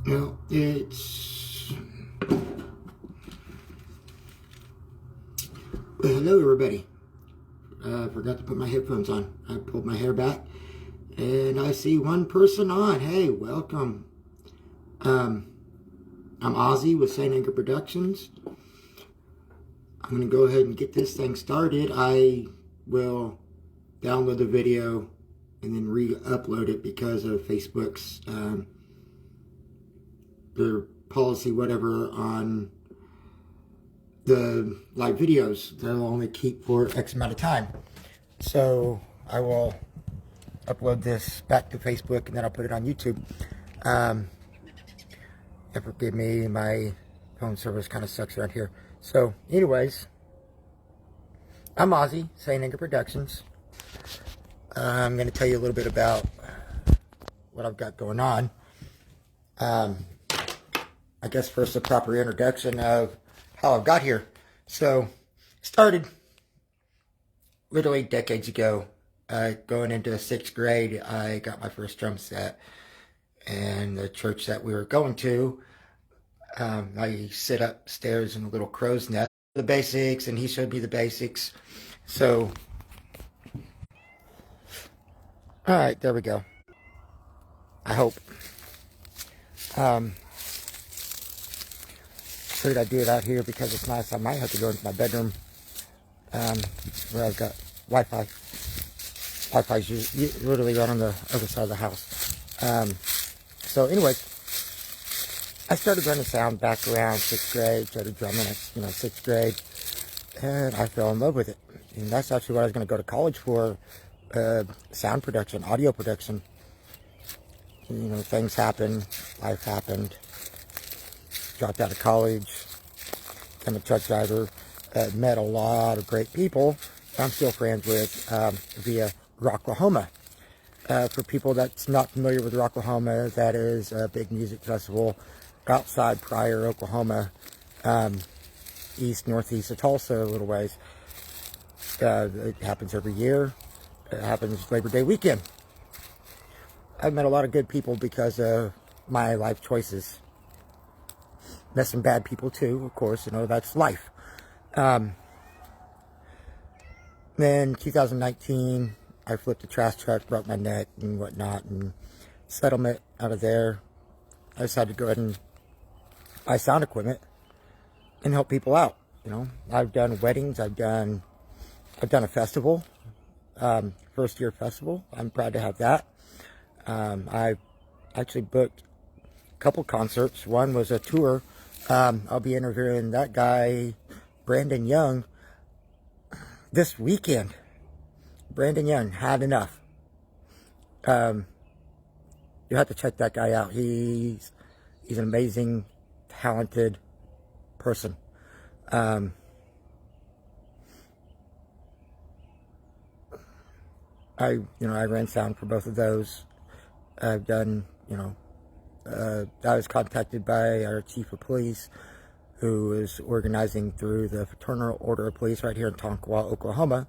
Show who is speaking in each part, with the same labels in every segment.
Speaker 1: Well, it's... Well, hello, everybody. I forgot to put my headphones on. I pulled my hair back, and I see one person on. Hey, welcome. I'm Ozzy with St. Anger Productions. I'm going to go ahead and get this thing started. I will download the video and then re-upload it because of Facebook's their policy, whatever, on the live videos. They'll only keep for X amount of time. So I will upload this back to Facebook and then I'll put it on YouTube. Forgive me, my phone service kind of sucks around here. So anyways, I'm Ozzy, St. Anger Productions. I'm going to tell you a little bit about what I've got going on. I guess first a proper introduction of how I've got here. So, started literally decades ago. Going into 6th grade, I got my first drum set. And the church that we were going to, I sit upstairs in a little crow's nest. The basics, and he showed me the basics. So, alright, there we go. I hope. Figured I'd do it out here because it's nice. I might have to go into my bedroom where I've got Wi-Fi. Wi-Fi's literally right on the other side of the house. So anyways, I started running sound back around 6th grade, started drumming at 6th grade, and I fell in love with it. And that's actually what I was going to go to college for, sound production, audio production. Things happened, life happened. Dropped out of college, became a truck driver, met a lot of great people I'm still friends with via Rocklahoma. For people that's not familiar with Rocklahoma, that is a big music festival outside Pryor, Oklahoma, northeast of Tulsa a little ways. It happens every year. It happens Labor Day weekend. I've met a lot of good people because of my life choices. Met some bad people too, of course, that's life. Then 2019, I flipped a trash truck, broke my neck and whatnot, and settlement out of there, I decided to go ahead and buy sound equipment and help people out. I've done weddings, I've done a festival, first year festival. I'm proud to have that. I've actually booked a couple concerts. One was a tour. I'll be interviewing that guy, Brandon Young, this weekend. Brandon Young, Had Enough. You have to check that guy out. He's an amazing, talented person. I ran sound for both of those. I've done, I was contacted by our chief of police, who is organizing through the Fraternal Order of Police right here in Tonkawa, Oklahoma.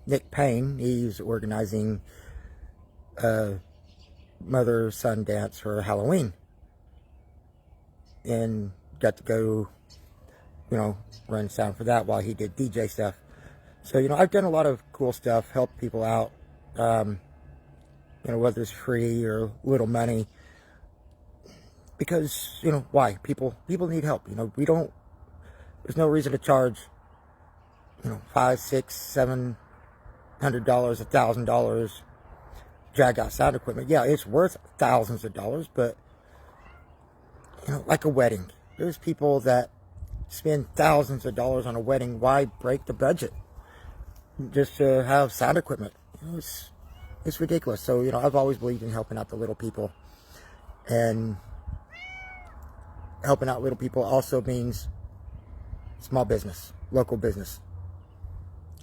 Speaker 1: Nick Payne, he's organizing a mother-son dance for Halloween. And got to go, run sound for that while he did DJ stuff. So, I've done a lot of cool stuff, helped people out, whether it's free or little money. Because, why? People need help. There's no reason to charge, $500, $600, $700, $1,000, drag out sound equipment. Yeah, it's worth thousands of dollars, but, like a wedding. There's people that spend thousands of dollars on a wedding. Why break the budget just to have sound equipment? It's ridiculous. So, I've always believed in helping out the little people. And helping out little people also means small business, local business.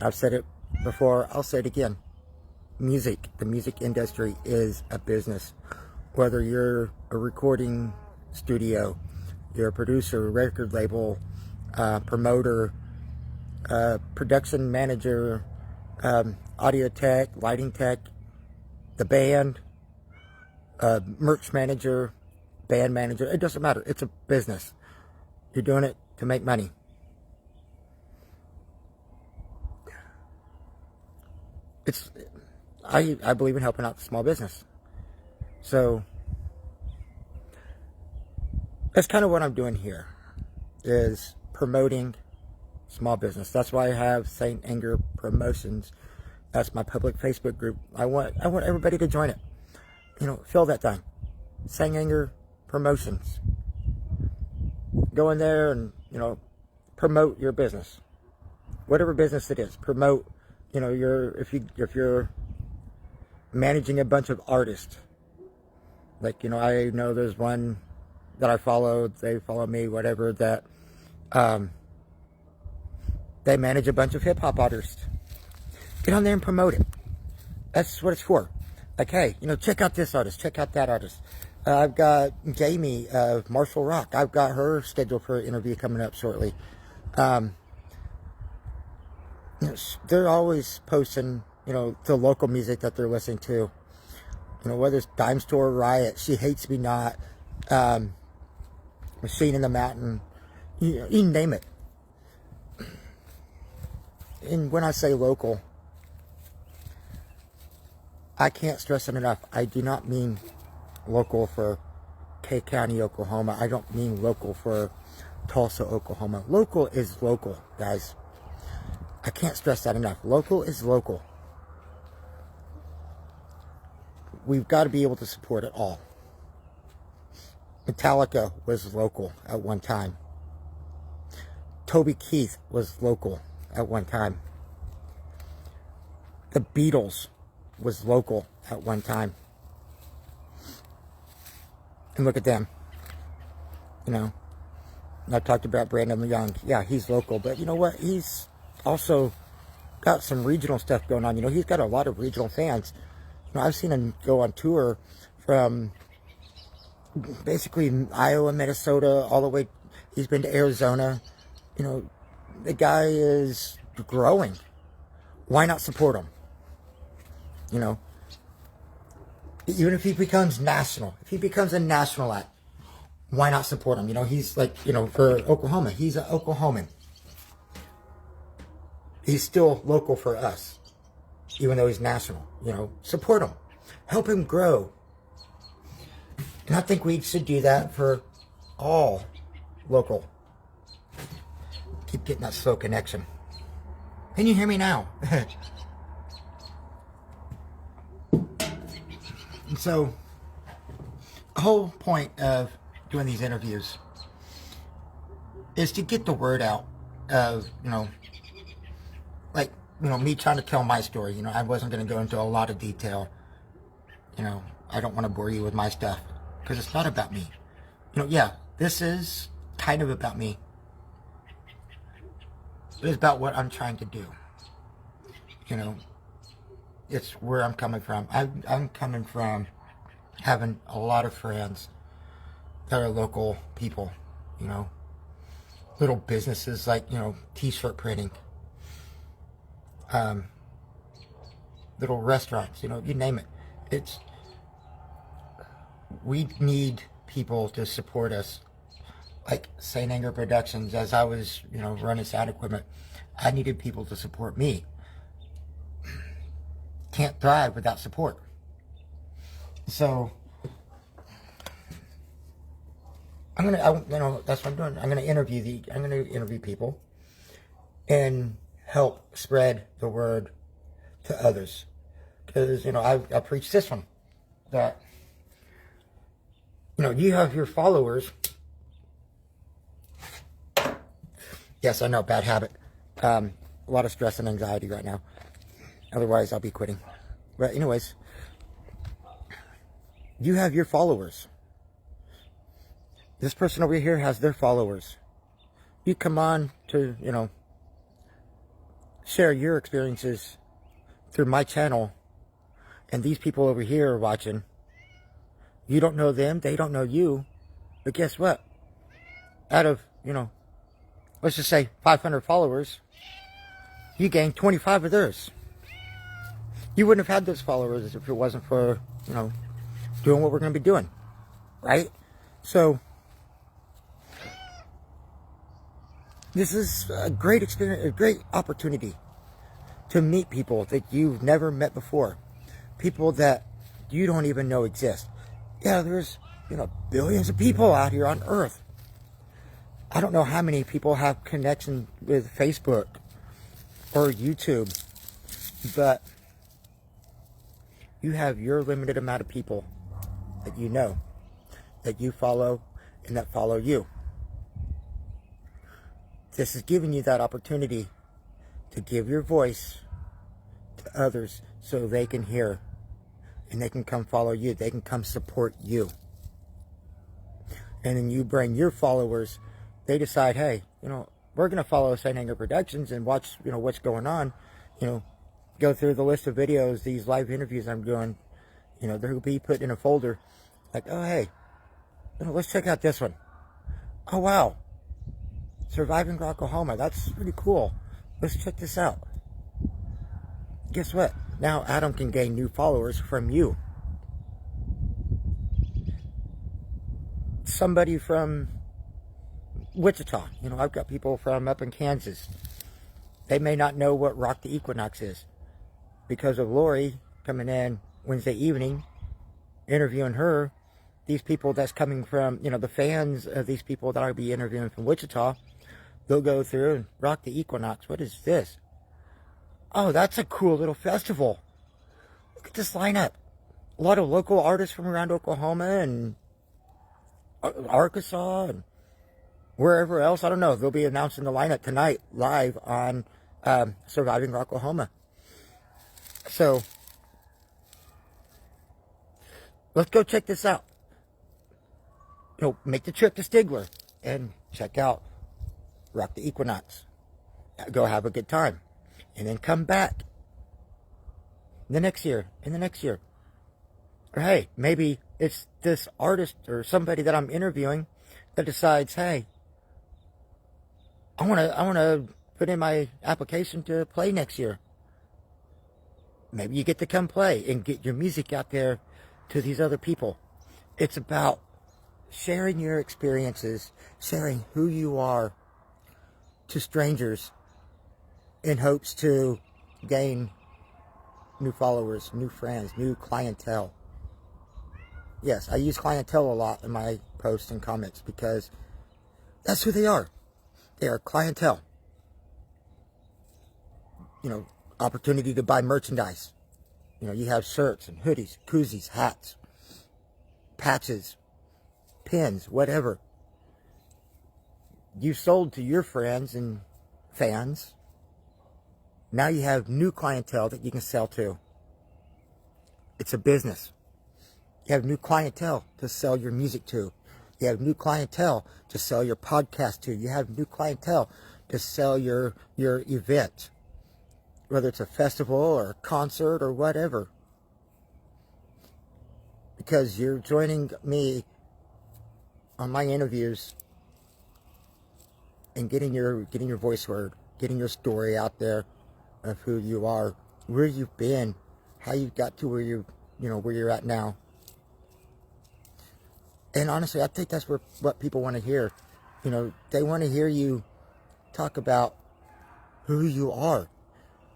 Speaker 1: I've said it before, I'll say it again. The music industry is a business. Whether you're a recording studio, you're a producer, record label, promoter, production manager, audio tech, lighting tech, the band, merch manager, band manager. It doesn't matter. It's a business. You're doing it to make money. I believe in helping out the small business. So that's kind of what I'm doing here, is promoting small business. That's why I have St. Anger Promotions. That's my public Facebook group. I want everybody to join it. You know, fill that thing. St. Anger Promotions. Go in there and, you know, promote your business. Whatever business it is, promote. You know, if you're managing a bunch of artists, like, you know, I know there's one that I follow, they follow me, whatever, that they manage a bunch of hip-hop artists. Get on there and promote it. That's what it's for. Like, hey, you know, check out this artist, check out that artist. I've got Jamie of Marshall Rock. I've got her scheduled for an interview coming up shortly. You know, they're always posting, you know, the local music that they're listening to. You know, whether it's Dime Store Riot, She Hates Me Not, Machine in the Mountain, you name it. And when I say local, I can't stress it enough. I do not mean local for K County, Oklahoma. I don't mean local for Tulsa, Oklahoma. Local is local, guys. I can't stress that enough. Local is local. We've got to be able to support it all. Metallica was local at one time. Toby Keith was local at one time. The Beatles was local at one time. And look at them. You know, I talked about Brandon Young. Yeah, he's local, but you know what? He's also got some regional stuff going on. You know, he's got a lot of regional fans. You know, I've seen him go on tour from basically Iowa, Minnesota, all the way. He's been to Arizona. You know, the guy is growing. Why not support him? You know, even if he becomes national, if he becomes a national act, why not support him? You know, he's like, you know, for Oklahoma, he's an Oklahoman. He's still local for us, even though he's national. You know, support him. Help him grow. And I think we should do that for all local. Keep getting that slow connection. Can you hear me now? And so, the whole point of doing these interviews is to get the word out of, you know, like, you know, me trying to tell my story. You know, I wasn't going to go into a lot of detail. You know, I don't want to bore you with my stuff, because it's not about me. You know, yeah, this is kind of about me. It's about what I'm trying to do. You know, it's where I'm coming from. I'm coming from having a lot of friends that are local people, you know. Little businesses like, you know, t-shirt printing. Little restaurants, you know, you name it. We need people to support us. Like St. Anger Productions, as I was, you know, running sound equipment, I needed people to support me. Can't thrive without support. So, you know, that's what I'm doing. I'm gonna interview people and help spread the word to others. Because, you know, I preach this one, that, you know, you have your followers. Yes, I know, bad habit. A lot of stress and anxiety right now. Otherwise, I'll be quitting. But anyways, you have your followers. This person over here has their followers. You come on to, you know, share your experiences through my channel, and these people over here are watching. You don't know them, they don't know you, but guess what? Out of, you know, let's just say 500 followers, you gained 25 of theirs. You wouldn't have had those followers if it wasn't for, you know, doing what we're going to be doing, right? So this is a great experience, a great opportunity to meet people that you've never met before. People that you don't even know exist. Yeah, there's, billions of people out here on Earth. I don't know how many people have connection with Facebook or YouTube, but you have your limited amount of people that you know, that you follow, and that follow you. This is giving you that opportunity to give your voice to others so they can hear and they can come follow you. They can come support you. And then you bring your followers. They decide, hey, we're going to follow Saint Anger Productions and watch, what's going on. Go through the list of videos, these live interviews I'm doing. They'll be put in a folder. Like, oh, hey, let's check out this one. Oh, wow. Surviving Rocklahoma. That's pretty cool. Let's check this out. Guess what? Now Adam can gain new followers from you. Somebody from Wichita. I've got people from up in Kansas. They may not know what Rock the Equinox is. Because of Lori coming in Wednesday evening, interviewing her, these people that's coming from, the fans of these people that I'll be interviewing from Wichita, they'll go through and Rock the Equinox. What is this? Oh, that's a cool little festival. Look at this lineup. A lot of local artists from around Oklahoma and Arkansas and wherever else. I don't know. They'll be announcing the lineup tonight live on Surviving Rocklahoma. So, let's go check this out. Make the trip to Stigler and check out Rock the Equinox. Go have a good time. And then come back the next year and the next year. Or hey, maybe it's this artist or somebody that I'm interviewing that decides, hey, I want to put in my application to play next year. Maybe you get to come play and get your music out there to these other people. It's about sharing your experiences, sharing who you are to strangers in hopes to gain new followers, new friends, new clientele. Yes, I use clientele a lot in my posts and comments because that's who they are. They are clientele. Opportunity to buy merchandise. You have shirts and hoodies, koozies, hats, patches, pins, whatever. You sold to your friends and fans. Now you have new clientele that you can sell to. It's a business. You have new clientele to sell your music to. You have new clientele to sell your podcast to. You have new clientele to sell your event. Whether it's a festival or a concert or whatever. Because you're joining me on my interviews and getting your voice heard, getting your story out there of who you are, where you've been, how you got to where where you're at now. And honestly, I think that's what people want to hear. They want to hear you talk about who you are.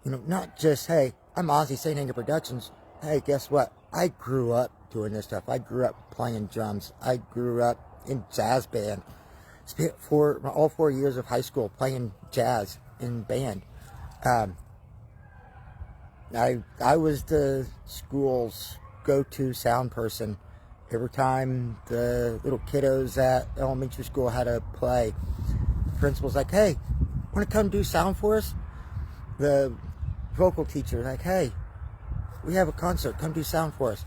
Speaker 1: Not just, hey, I'm Ozzy Saint Anger Productions. Hey, guess what? I grew up doing this stuff. I grew up playing drums. I grew up in jazz band. Spent all 4 years of high school playing jazz in band. I was the school's go-to sound person. Every time the little kiddos at elementary school had to play, the principal's like, hey, want to come do sound for us? The vocal teacher like, hey, we have a concert, come do sound for us.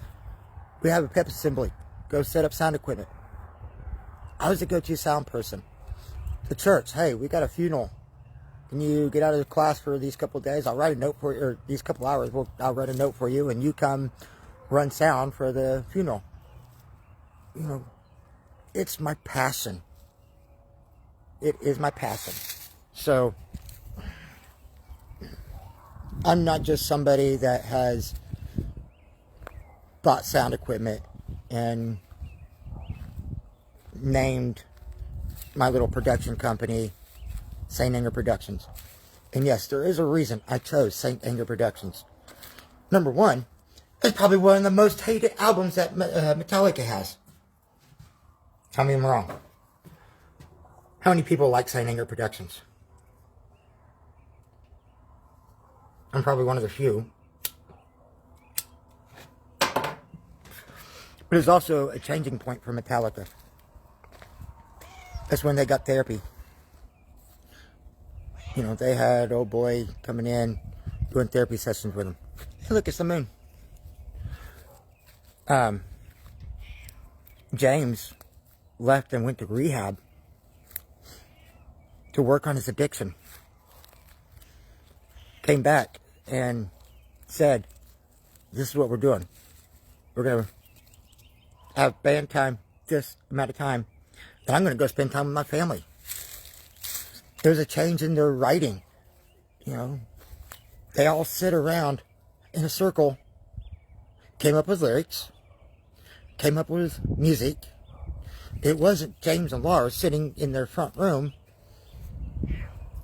Speaker 1: We have a pep assembly, go set up sound equipment. I was the go-to sound person. The church, hey, we got a funeral. Can you get out of the class for these couple of days? I'll write a note for you, or these couple hours, I'll write a note for you, and you come run sound for the funeral. It's my passion. It is my passion. So, I'm not just somebody that has bought sound equipment and named my little production company St. Anger Productions. And yes, there is a reason I chose St. Anger Productions. Number one, it's probably one of the most hated albums that Metallica has. Tell me I'm wrong. How many people like St. Anger Productions? I'm probably one of the few. But it's also a changing point for Metallica. That's when they got therapy. You know, they had old boy coming in, doing therapy sessions with them. Hey, look, it's the moon. James left and went to rehab to work on his addiction. Came back and said, this is what we're doing. We're going to have band time, this amount of time, and I'm going to go spend time with my family. There's a change in their writing. You know, they all sit around in a circle, came up with lyrics, came up with music. It wasn't James and Lars sitting in their front room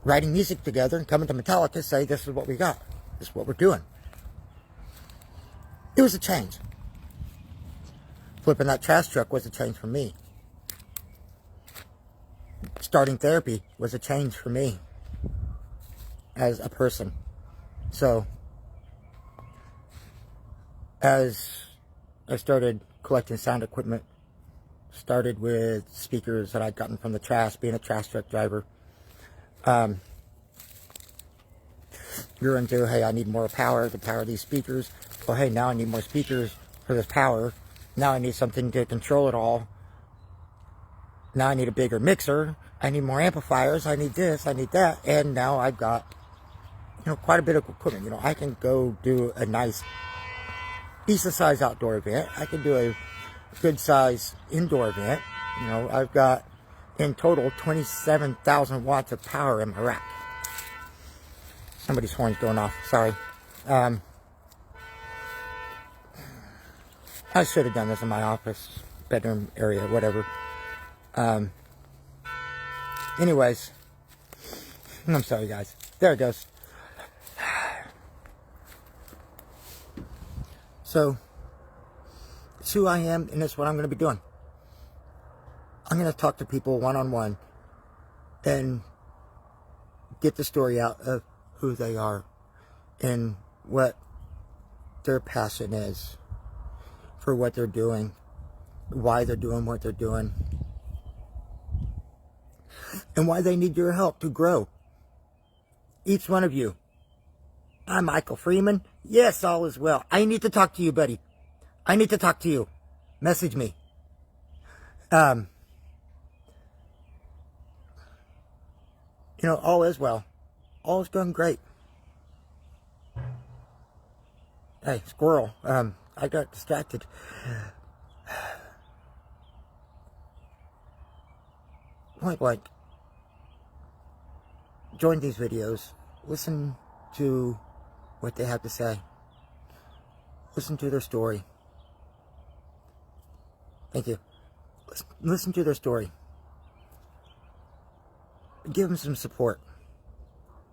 Speaker 1: writing music together and coming to Metallica and say, this is what we got. This is what we're doing. It was a change. Flipping that trash truck was a change for me. Starting therapy was a change for me as a person. So, as I started collecting sound equipment, started with speakers that I'd gotten from the trash, being a trash truck driver. You're into, hey, I need more power to power these speakers. Well, hey, now I need more speakers for this power. Now I need something to control it all. Now I need a bigger mixer. I need more amplifiers. I need this. I need that. And now I've got, you know, quite a bit of equipment. You know, I can go do a nice, decent size outdoor event. I can do a good size indoor event. You know, I've got in total 27,000 watts of power in my rack. Somebody's horn's going off. Sorry. I should have done this in my office, bedroom area, whatever. Anyways, I'm sorry, guys. There it goes. So, it's who I am, and it's what I'm going to be doing. I'm going to talk to people one-on-one and get the story out of who they are and what their passion is for what they're doing, why they're doing what they're doing, and why they need your help to grow. Each one of you. I'm Michael Freeman. Yes, all is well. I need to talk to you, buddy. I need to talk to you. Message me. You know, all is well. All is going great. Hey, squirrel. I got distracted. Like, join these videos. Listen to what they have to say. Listen to their story. Thank you. Listen to their story. Give them some support.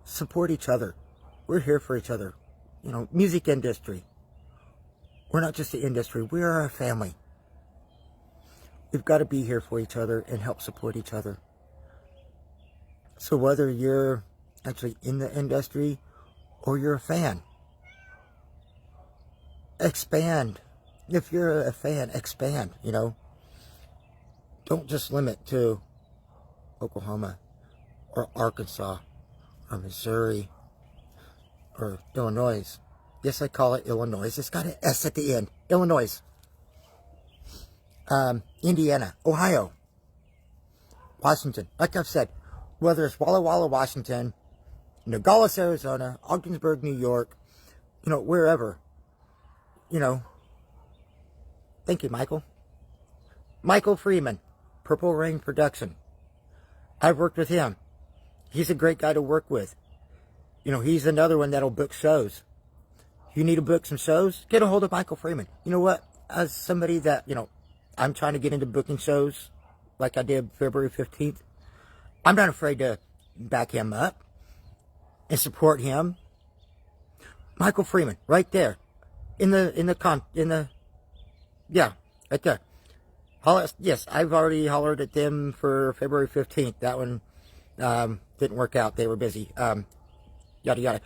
Speaker 1: Support each other. We're here for each other. You know, music industry. We're not just the industry. We are a family. We've got to be here for each other and help support each other. So whether you're actually in the industry or you're a fan, expand. If you're a fan, expand, you know. Don't just limit to Oklahoma or Arkansas or Missouri or Illinois. Yes, I call it Illinois. It's got an S at the end. Illinois. Indiana, Ohio, Washington. Like I've said, whether it's Walla Walla, Washington, Nogales, Arizona, Ogdensburg, New York, you know, wherever, you know. Thank you, Michael. Michael Freeman, Purple Rain Production. I've worked with him. He's a great guy to work with. You know, he's another one that'll book shows. If you need to book some shows, get a hold of Michael Freeman. You know what? As somebody that, you know, I'm trying to get into booking shows like I did February 15th, I'm not afraid to back him up and support him. Michael Freeman, right there, yeah, right there. Yes, I've already hollered at them for February 15th. That one didn't work out. They were busy. Yada yada.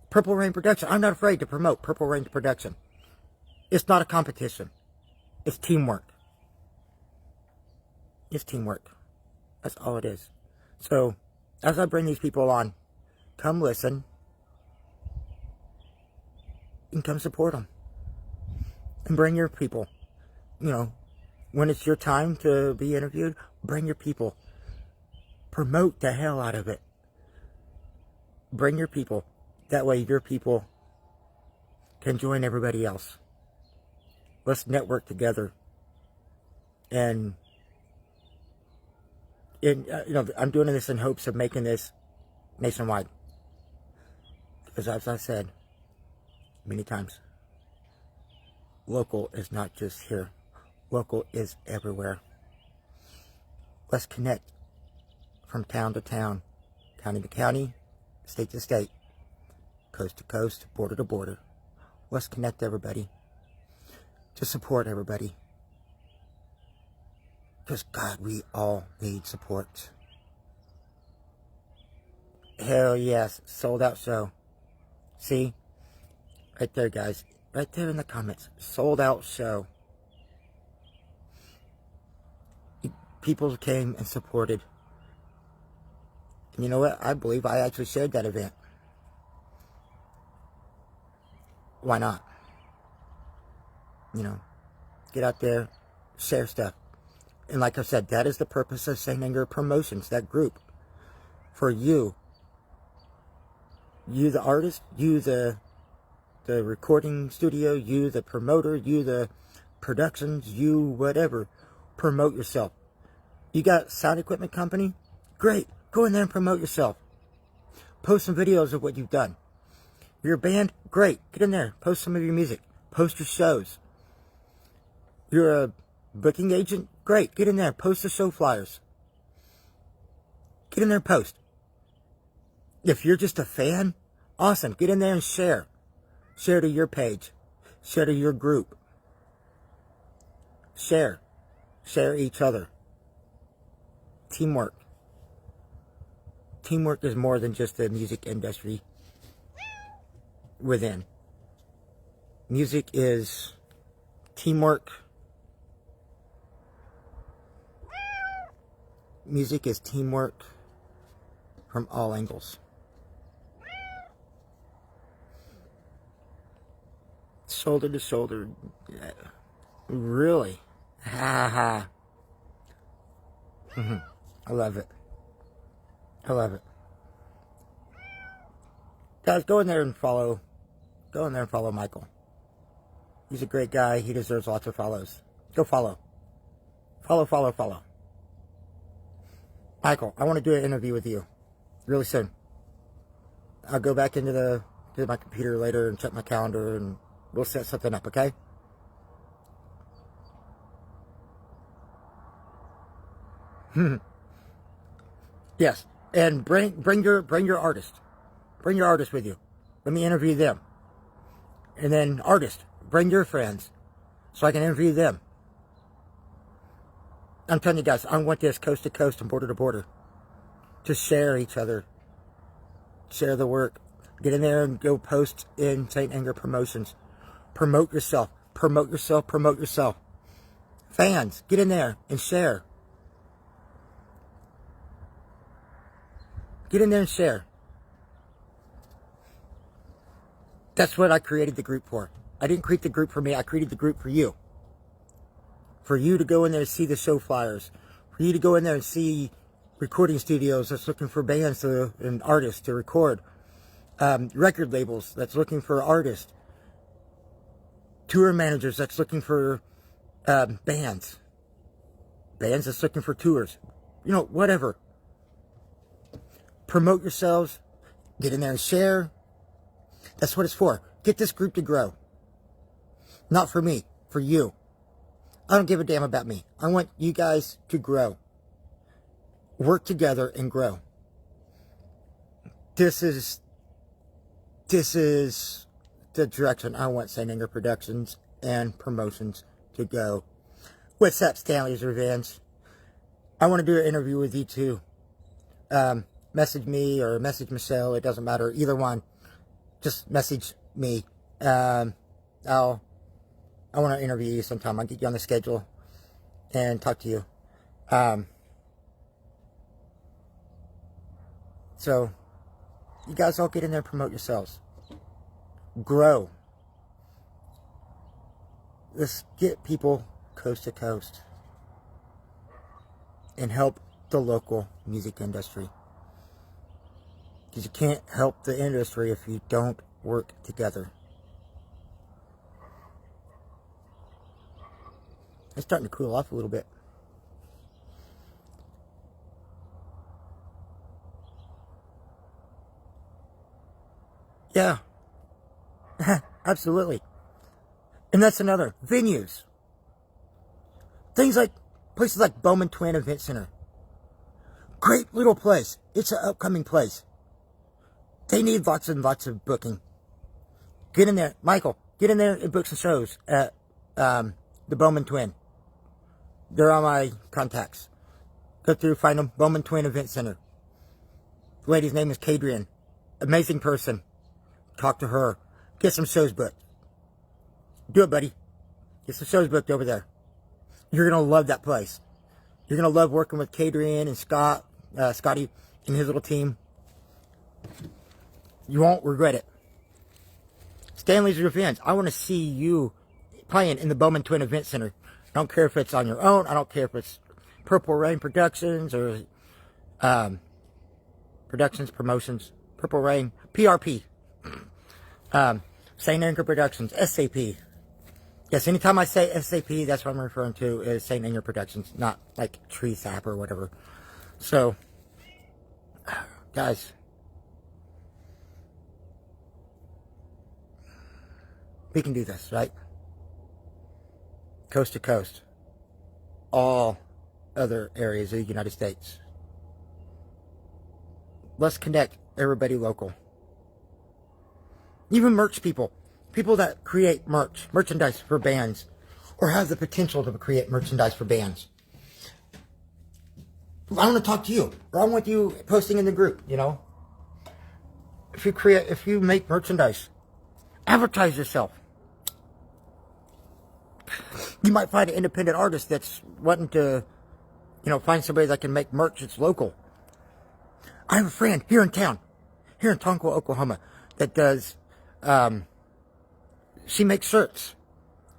Speaker 1: Purple Rain Production. I'm not afraid to promote Purple Rain Production. It's not a competition. It's teamwork. It's teamwork. That's all it is. So, as I bring these people on, come listen and come support them. And bring your people. You know, when it's your time to be interviewed, bring your people. Promote the hell out of it. Bring your people. That way your people can join everybody else. Let's network together. And you know, I'm doing this in hopes of making this nationwide. Because as I said many times, local is not just here. Local is everywhere. Let's connect from town to town, county to county, state to state, coast to coast, border to border. Let's connect everybody to support everybody. Because, God, we all need support. Hell yes, sold out show. See? Right there, guys. Right there in the comments. Sold out show. People came and supported. And you know what? I believe I actually shared that event. Why not? You know, get out there, share stuff. And like I said, that is the purpose of St. Anger Promotions, that group. For you. You the artist, you the recording studio, you the promoter, you the productions, you whatever. Promote yourself. You got sound equipment company? Great. Go in there and promote yourself. Post some videos of what you've done. You're a band? Great. Get in there. Post some of your music. Post your shows. You're a booking agent? Great. Get in there. Post the show flyers. Get in there and post. If you're just a fan, awesome. Get in there and share. Share to your page. Share to your group. Share. Share each other. Teamwork. Teamwork is more than just the music industry within. Music is teamwork. Music is teamwork from all angles. Shoulder to shoulder. Yeah. Really? Ha ha. I love it. I love it. Guys, go in there and follow. Go in there and follow Michael. He's a great guy. He deserves lots of follows. Go follow. Follow, follow, follow. Michael, I want to do an interview with you really soon. I'll go back into my computer later and check my calendar and we'll set something up, okay? Yes, and bring your artist. Bring your artist with you. Let me interview them. And then artist, bring your friends so I can interview them. I'm telling you guys, I want this coast to coast and border to border. To share each other. Share the work. Get in there and go post in St. Anger Promotions. Promote yourself. Promote yourself. Promote yourself. Fans, get in there and share. Get in there and share. That's what I created the group for. I didn't create the group for me. I created the group for you. For you to go in there and see the show flyers. For you to go in there and see recording studios that's looking for bands and artists to record. Record labels that's looking for artists. Tour managers that's looking for bands. Bands that's looking for tours. You know, whatever. Promote yourselves. Get in there and share. That's what it's for. Get this group to grow. Not for me. For you. I don't give a damn about me. I want you guys to grow. Work together and grow. This is the direction I want St. Anger Productions and Promotions to go. What's up, Stanley's Revenge? I want to do an interview with you too. Message me or message Michelle. It doesn't matter. Either one. Just message me. I want to interview you sometime. I'll get you on the schedule and talk to you. So, you guys all get in there and promote yourselves. Grow. Let's get people coast to coast and help the local music industry. Because you can't help the industry if you don't work together. It's starting to cool off a little bit. Yeah. Absolutely. And that's another. Venues. Things like, places like Bowman Twin Event Center. Great little place. It's an upcoming place. They need lots and lots of booking. Get in there. Michael, get in there and book some shows at the Bowman Twin. They're on my contacts. Go through, find them. Bowman Twin Event Center. The lady's name is Kadrian. Amazing person. Talk to her. Get some shows booked. Do it, buddy. Get some shows booked over there. You're going to love that place. You're going to love working with Kadrian and Scotty and his little team. You won't regret it. Stanley's Revenge. I want to see you playing in the Bowman Twin Event Center. I don't care if it's on your own. I don't care if it's Purple Rain Productions or Productions, Promotions, Purple Rain, PRP. St. Anger Productions, SAP. Yes, anytime I say SAP, that's what I'm referring to is St. Anger Productions, not like Tree Sap or whatever. So, guys, we can do this, right? Coast to coast. All other areas of the United States. Let's connect everybody local. Even merch people. People that create merchandise for bands. Or have the potential to create merchandise for bands. I want to talk to you. Or I want you posting in the group, you know. If you make merchandise, advertise yourself. You might find an independent artist that's wanting to, you know, find somebody that can make merch that's local. I have a friend here in town, here in Tonka, Oklahoma, that does, she makes shirts.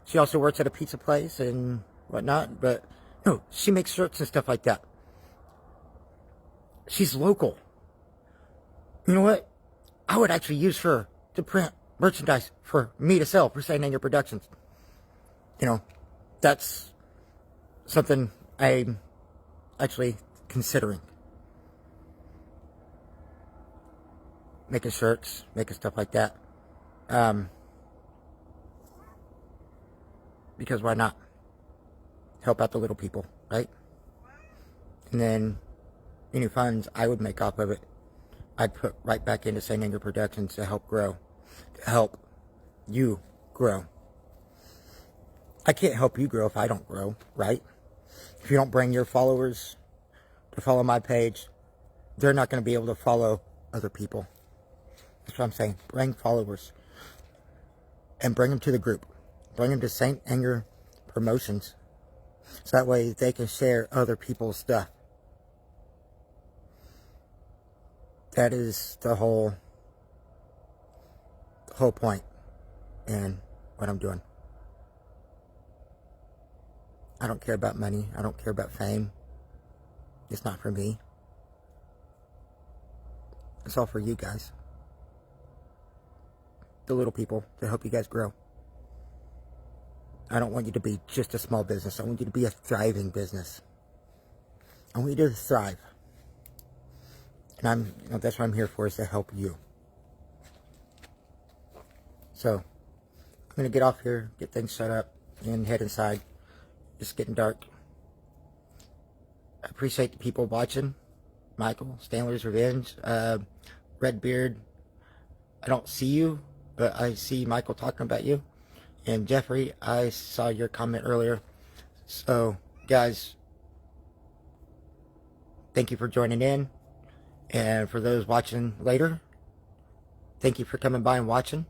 Speaker 1: She also works at a pizza place and whatnot, but no, she makes shirts and stuff like that. She's local. You know what? I would actually use her to print merchandise for me to sell for St. Anger Productions. You know, that's something I'm actually considering. Making shirts, making stuff like that. Because why not? Help out the little people, right? And then any funds I would make off of it, I'd put right back into St. Anger Productions to help grow. To help you grow. I can't help you grow if I don't grow, right? If you don't bring your followers to follow my page, they're not going to be able to follow other people. That's what I'm saying. Bring followers. And bring them to the group. Bring them to St. Anger Promotions. So that way they can share other people's stuff. That is the whole point in what I'm doing. I don't care about money. I don't care about fame. It's not for me. It's all for you guys. The little people to help you guys grow. I don't want you to be just a small business. I want you to be a thriving business. I want you to thrive. And that's what I'm here for, is to help you. So, I'm going to get off here, get things set up, and head inside. It's getting dark. I appreciate the people watching. Michael, Stanley's Revenge, Redbeard. I don't see you, but I see Michael talking about you. And Jeffrey, I saw your comment earlier. So, guys, thank you for joining in. And for those watching later, thank you for coming by and watching.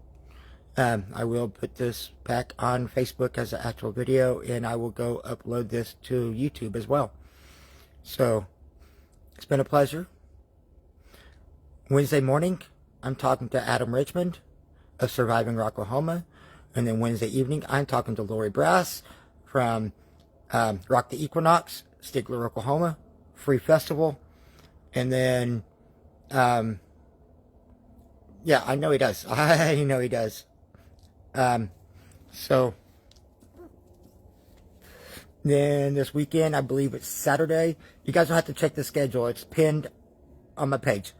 Speaker 1: I will put this back on Facebook as an actual video, and I will go upload this to YouTube as well. So, it's been a pleasure. Wednesday morning, I'm talking to Adam Richmond of Surviving Rocklahoma. And then Wednesday evening, I'm talking to Lori Brass from Rock the Equinox, Stigler, Oklahoma, free festival. And then, yeah, I know he does. I know he does. So, then this weekend, I believe it's Saturday. You guys will have to check the schedule. It's pinned on my page.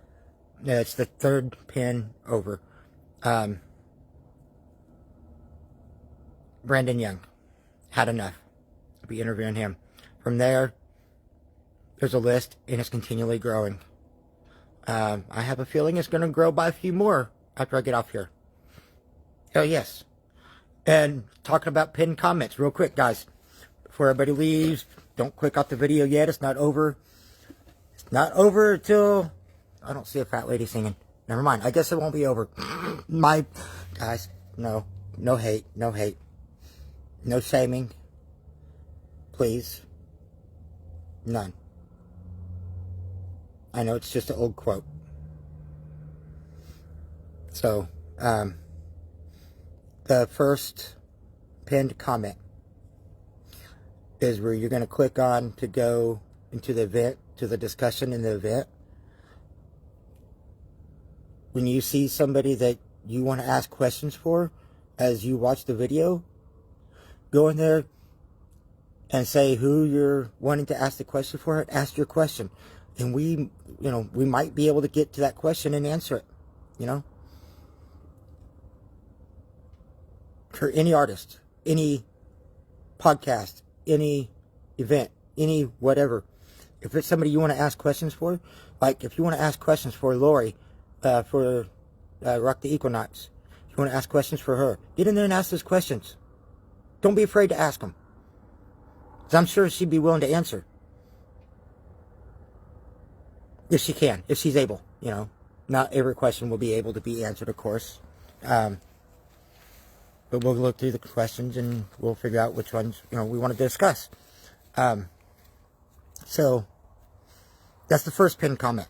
Speaker 1: Yeah, it's the third pin over. Brandon Young. Had enough. I'll be interviewing him. From there, there's a list, and it's continually growing. I have a feeling it's going to grow by a few more after I get off here. Oh, yes. And talking about pinned comments, real quick, guys. Before everybody leaves, don't click off the video yet. It's not over. It's not over until... I don't see a fat lady singing. Never mind. I guess it won't be over. My... Guys, no. No hate. No hate. No shaming. Please. None. I know it's just an old quote. So, the first pinned comment is where you're going to click on to go into the event, to the discussion in the event. When you see somebody that you want to ask questions for as you watch the video, go in there and say who you're wanting to ask the question for, and ask your question. And we might be able to get to that question and answer it, For any artist, any podcast, any event, any whatever. If it's somebody you want to ask questions for, like if you want to ask questions for Lori, for Rock the Equinox, if you want to ask questions for her, get in there and ask those questions. Don't be afraid to ask them. Because I'm sure she'd be willing to answer. If she can, if she's able, Not every question will be able to be answered, of course. But we'll look through the questions and we'll figure out which ones, we want to discuss. So, that's the first pinned comment.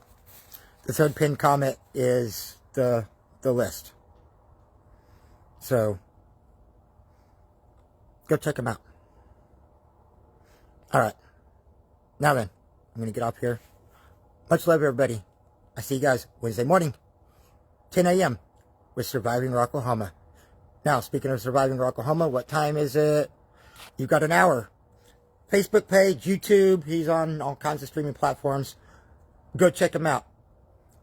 Speaker 1: The third pinned comment is the list. So, go check them out. Alright. Now then, I'm going to get off here. Much love, everybody. I see you guys Wednesday morning, 10 a.m. with Surviving Rocklahoma. Now, speaking of Surviving Rocklahoma, what time is it? You've got an hour. Facebook page, YouTube. He's on all kinds of streaming platforms. Go check him out.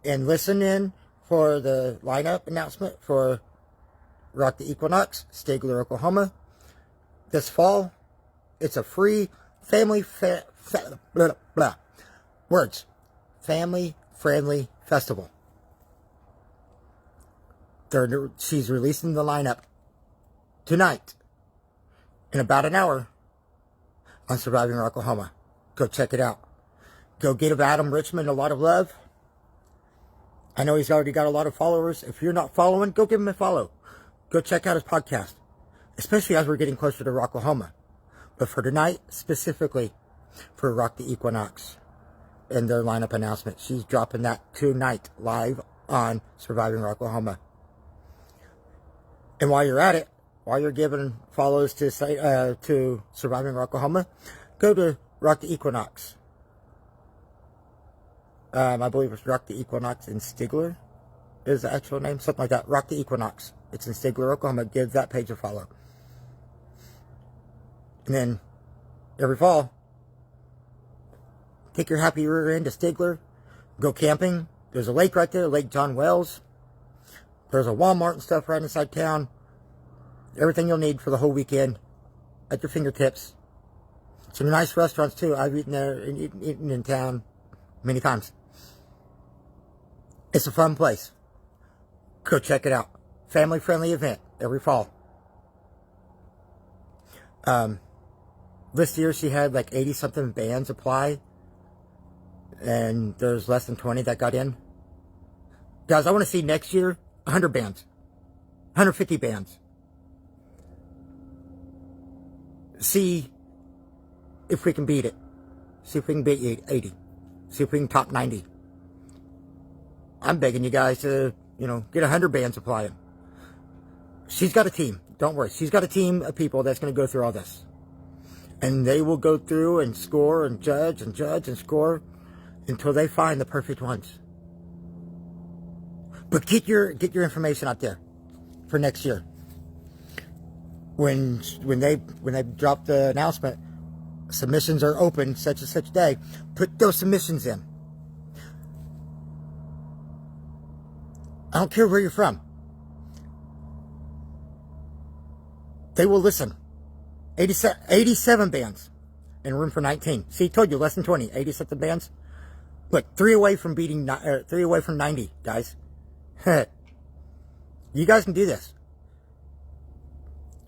Speaker 1: And listen in for the lineup announcement for Rock the Equinox, Stigler, Oklahoma. This fall, it's a free family-friendly festival. She's releasing the lineup tonight in about an hour on Surviving Rocklahoma. Go check it out. Go give Adam Richmond a lot of love. I know he's already got a lot of followers. If you're not following, go give him a follow. Go check out his podcast, especially as we're getting closer to Rocklahoma. But for tonight, specifically for Rock the Equinox and their lineup announcement, she's dropping that tonight live on Surviving Rocklahoma. And while you're at it, while you're giving follows to Surviving Rocklahoma, go to Rock the Equinox. I believe it's Rock the Equinox in Stigler is the actual name, something like that. Rock the Equinox. It's in Stigler, Oklahoma. Give that page a follow. And then every fall, take your happy rear end to Stigler, go camping. There's a lake right there, Lake John Wells. There's a Walmart and stuff right inside town. Everything you'll need for the whole weekend at your fingertips. Some nice restaurants too. I've eaten there and eaten in town many times. It's a fun place. Go check it out. Family-friendly event every fall. This year she had like 80-something bands apply, and there's less than 20 that got in. Guys, I want to see next year 100 bands, 150 bands. See if we can beat it. See if we can beat 80. See if we can top 90. I'm begging you guys to, get 100 bands applying. She's got a team. Don't worry. She's got a team of people that's going to go through all this. And they will go through and score and judge and score until they find the perfect ones. But get your information out there for next year. When they drop the announcement, submissions are open such and such day, put those submissions in. I don't care where you're from. They will listen. 87 bands and room for 19. See, told you, less than 20. 80-something bands. Look, 3 away from beating, 3 away from 90, guys. You guys can do this.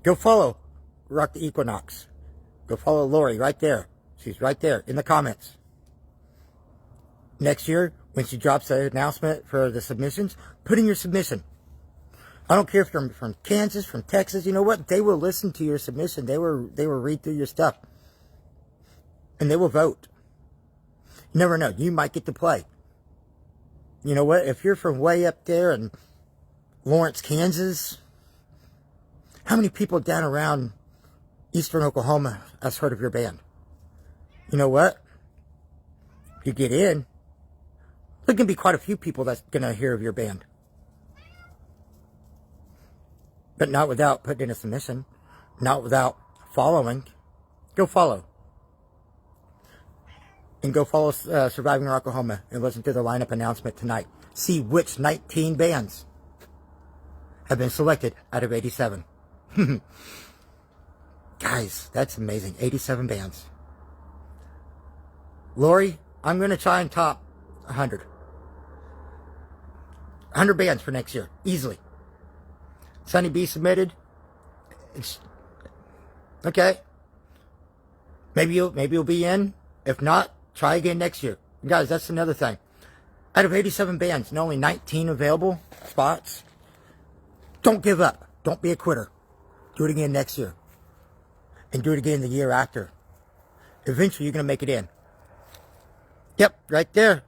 Speaker 1: Go follow Rock the Equinox. Go follow Lori right there. She's right there in the comments. Next year, when she drops the announcement for the submissions, put in your submission. I don't care if you're from Kansas, from Texas. You know what? They will listen to your submission. They will read through your stuff. And they will vote. You never know. You might get to play. You know what? If you're from way up there in Lawrence, Kansas, how many people down around eastern Oklahoma has heard of your band? You know what? If you get in, there can be quite a few people that's going to hear of your band. But not without putting in a submission. Not without following. Go follow. And go follow Surviving Rocklahoma and listen to the lineup announcement tonight. See which 19 bands have been selected out of 87. Guys, that's amazing. 87 bands. Lori, I'm going to try and top 100. 100 bands for next year. Easily. Sunny B submitted. It's okay. Maybe you'll be in. If not, try again next year. Guys, that's another thing. Out of 87 bands, and only 19 available spots. Don't give up. Don't be a quitter. Do it again next year. And do it again the year after. Eventually, you're going to make it in. Yep, right there.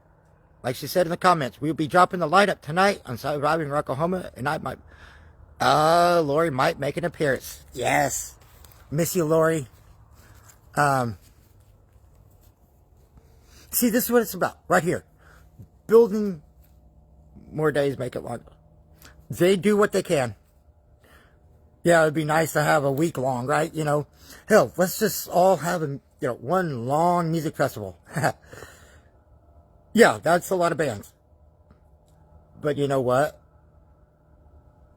Speaker 1: Like she said in the comments, we'll be dropping the lineup tonight on Surviving Rocklahoma, and I might... Lori might make an appearance. Yes. Miss you, Lori. See, this is what it's about. Right here. Building more days, make it longer. They do what they can. Yeah, it'd be nice to have a week long, right? Hell, let's just all have one long music festival. Yeah, that's a lot of bands. But you know what?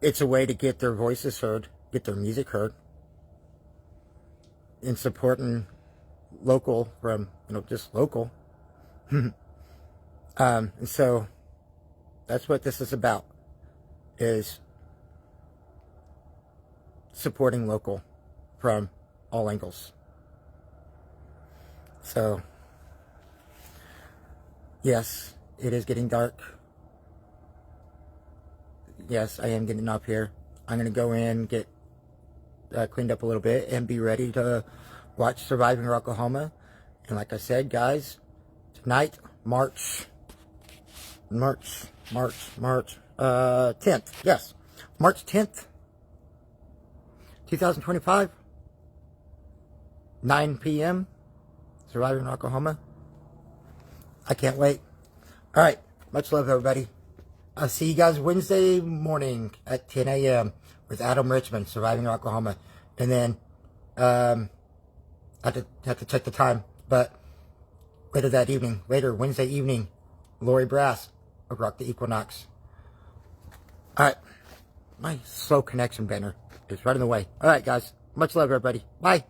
Speaker 1: It's a way to get their voices heard, get their music heard, and supporting local from, just local. And so that's what this is about, is supporting local from all angles. So, yes, it is getting dark. Yes, I am getting up here. I'm going to go in, get cleaned up a little bit, and be ready to watch Surviving Rocklahoma. And like I said, guys, tonight, March 10th. Yes, March 10th, 2025, 9 p.m., Surviving Rocklahoma. I can't wait. All right, much love, everybody. I'll see you guys Wednesday morning at 10 a.m. with Adam Richmond, Surviving Rocklahoma. And then, I have to check the time, but later Wednesday evening, Lori Brass of Rock the Equinox. Alright, my slow connection banner is right in the way. Alright, guys, much love, everybody. Bye.